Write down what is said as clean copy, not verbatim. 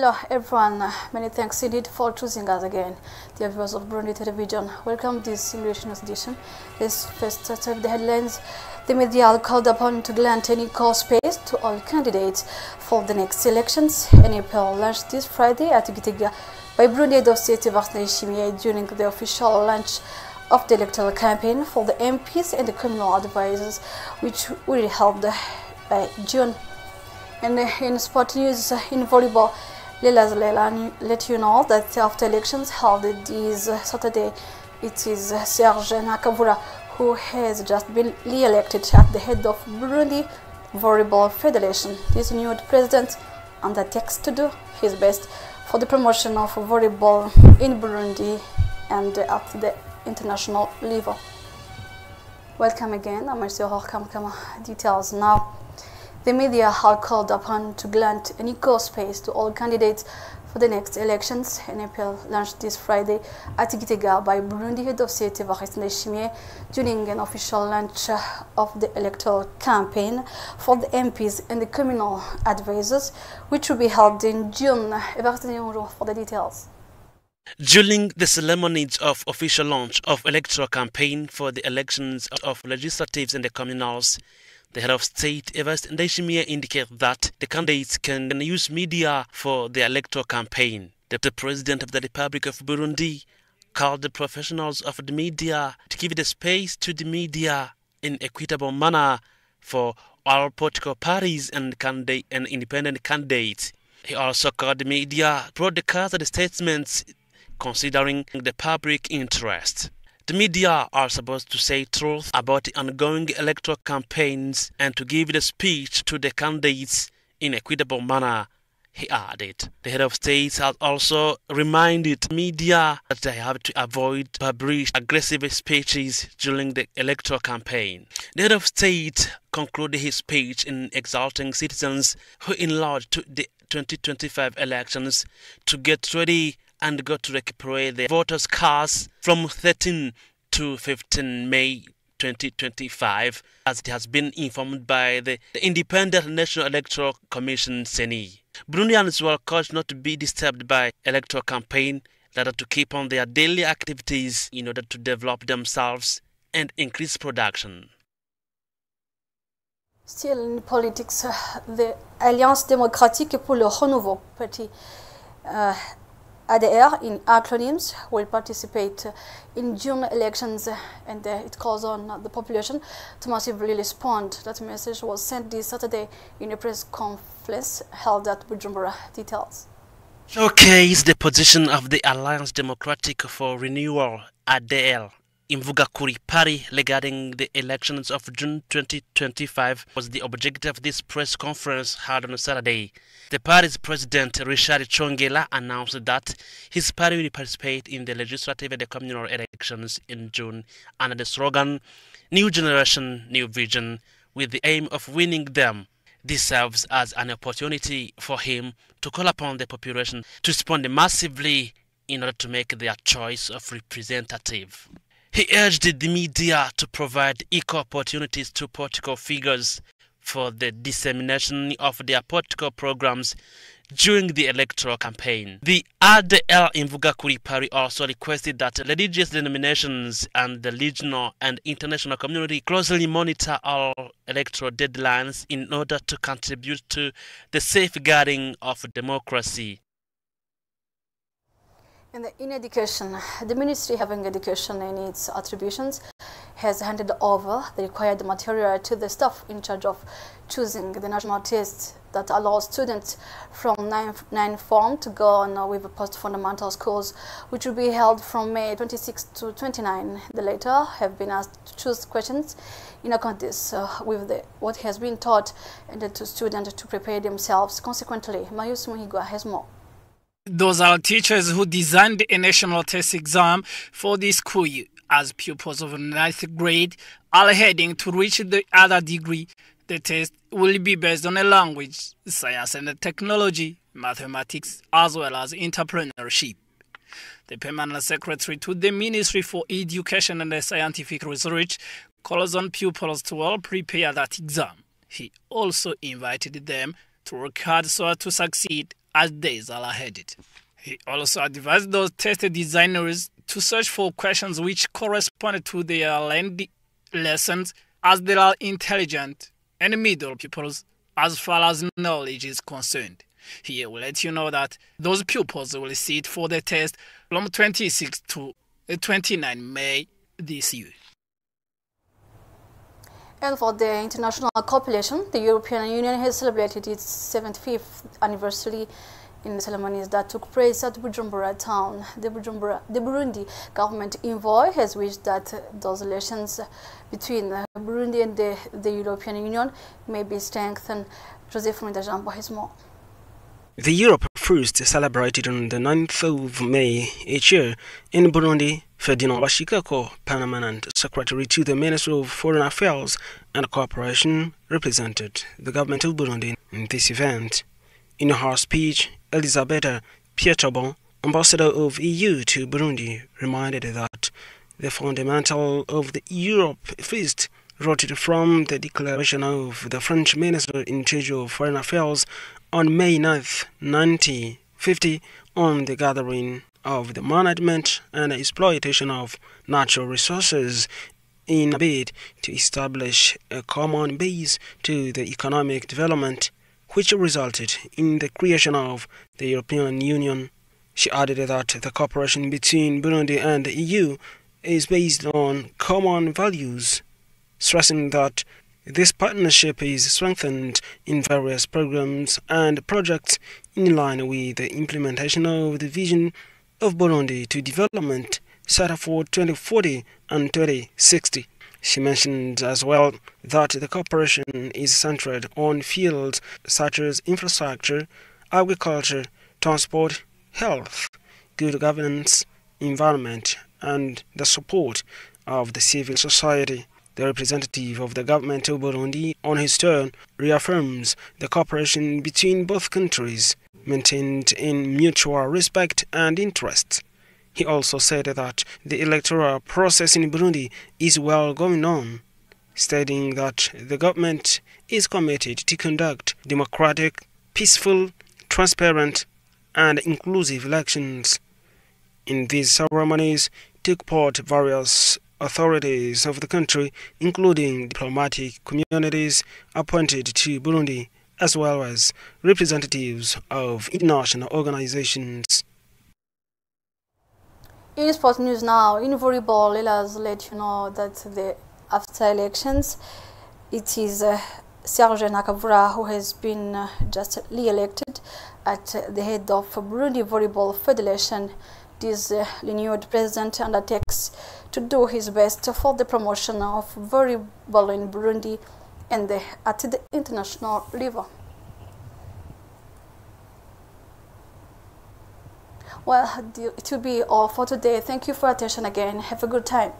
Hello everyone, many thanks indeed for choosing us again, dear viewers of Burundi Television. Welcome to this simulation edition. Let's first start with the headlines. The media are called upon to grant an equal space to all candidates for the next elections. An appeal launched this Friday at Gitega by Burundi Head of State Evariste Ndayishimiye during the official launch of the electoral campaign for the MPs and the communal advisors, which will be held by June. And in sport news, in volleyball, Leila Zelela let you know that after elections held this Saturday, it is Serge Nakavura who has just been re-elected at the head of Burundi Volleyball Federation. This new president undertakes to do his best for the promotion of volleyball in Burundi and at the international level. Welcome again. I'm Marcio Horkamkama. Details now. The media are called upon to grant an equal space to all candidates for the next elections. An appeal launched this Friday at Gitega by Burundi Head of State Evariste Ndayishimiye during an official launch of the electoral campaign for the MPs and the communal advisors, which will be held in June. Evariste Ndayishimiye for the details. During the ceremonies of official launch of electoral campaign for the elections of legislatives and the communals, the head of state, Evariste Ndayishimiye, indicated that the candidates can use media for the electoral campaign. The President of the Republic of Burundi called the professionals of the media to give the space to the media in equitable manner for all political parties and independent candidates. He also called the media to broadcast the statements considering the public interest. The media are supposed to say truth about the ongoing electoral campaigns and to give the speech to the candidates in equitable manner, he added. The head of state has also reminded media that they have to avoid publish aggressive speeches during the electoral campaign. The head of state concluded his speech in exalting citizens who enlarged to the 2025 elections to get ready and go to recuperate their voters' cards from 13 to 15 May 2025, as it has been informed by the Independent National Electoral Commission, CENI. Burundians were urged not to be disturbed by electoral campaign, rather to keep on their daily activities in order to develop themselves and increase production. Still in politics, the Alliance démocratique pour le renouveau party ADR in acronyms will participate in June elections, and it calls on the population to massively respond. That message was sent this Saturday in a press conference held at Bujumbura. Details. Showcase the position of the Alliance Democratic for Renewal ADL Imvugakuri Party regarding the elections of June 2025 was the objective of this press conference held on Saturday. The party's president, Richard Chongela, announced that his party will participate in the legislative and the communal elections in June under the slogan, New Generation, New Vision, with the aim of winning them. This serves as an opportunity for him to call upon the population to respond massively in order to make their choice of representative. He urged the media to provide equal opportunities to political figures for the dissemination of their political programs during the electoral campaign. The ADL Imvugakuri Party also requested that religious denominations and the regional and international community closely monitor all electoral deadlines in order to contribute to the safeguarding of democracy. In education, the Ministry having education in its attributions has handed over the required material to the staff in charge of choosing the national test that allows students from 9th form to go on with post-fundamental schools, which will be held from May 26 to 29. The latter have been asked to choose questions in accordance with what has been taught and to students to prepare themselves. Consequently, Marius Muhigwa has more. Those are teachers who designed a national test exam for this school year, as pupils of 9th grade are heading to reach the other degree. The test will be based on a language, science and technology, mathematics, as well as entrepreneurship. The permanent secretary to the Ministry for Education and Scientific Research calls on pupils to well prepare that exam. He also invited them to work hard so as to succeed as days are ahead. He also advised those test designers to search for questions which correspond to their learned lessons, as they are intelligent and middle pupils as far as knowledge is concerned. Here we'll let you know that those pupils will sit for the test from 26 to 29 May this year. And for the international cooperation, the European Union has celebrated its 75th anniversary in the ceremonies that took place at Bujumbura town. The Burundi government envoy has wished that those relations between Burundi and the European Union may be strengthened. Joseph Mwindajambo has more. The Europe First celebrated on the 9th of May each year in Burundi. Ferdinand Bashikako, Permanent Secretary to the Ministry of Foreign Affairs and Cooperation, represented the government of Burundi in this event. In her speech, Elisabetta Pietobon, ambassador of EU to Burundi, reminded that the fundamental of the Europe First rooted from the declaration of the French Minister in charge of Foreign Affairs on May 9, 1950, on the gathering of the management and exploitation of natural resources in a bid to establish a common base to the economic development, which resulted in the creation of the European Union. She added that the cooperation between Burundi and the EU is based on common values, stressing that this partnership is strengthened in various programs and projects in line with the implementation of the vision of Burundi to development set for 2040 and 2060. She mentioned as well that the cooperation is centered on fields such as infrastructure, agriculture, transport, health, good governance, environment, and the support of the civil society. The representative of the government of Burundi, on his turn, reaffirms the cooperation between both countries, maintained in mutual respect and interest. He also said that the electoral process in Burundi is well going on, stating that the government is committed to conduct democratic, peaceful, transparent, and inclusive elections. In these ceremonies took part various authorities of the country, including diplomatic communities appointed to Burundi, as well as representatives of international organizations. In sports news now, in volleyball, let us let you know that after elections, it is Serge Nakavura who has been just re-elected at the head of Burundi Volleyball Federation. This renewed president undertakes to do his best for the promotion of volleyball in Burundi and at the international level. Well, it will be all for today. Thank you for your attention again. Have a good time.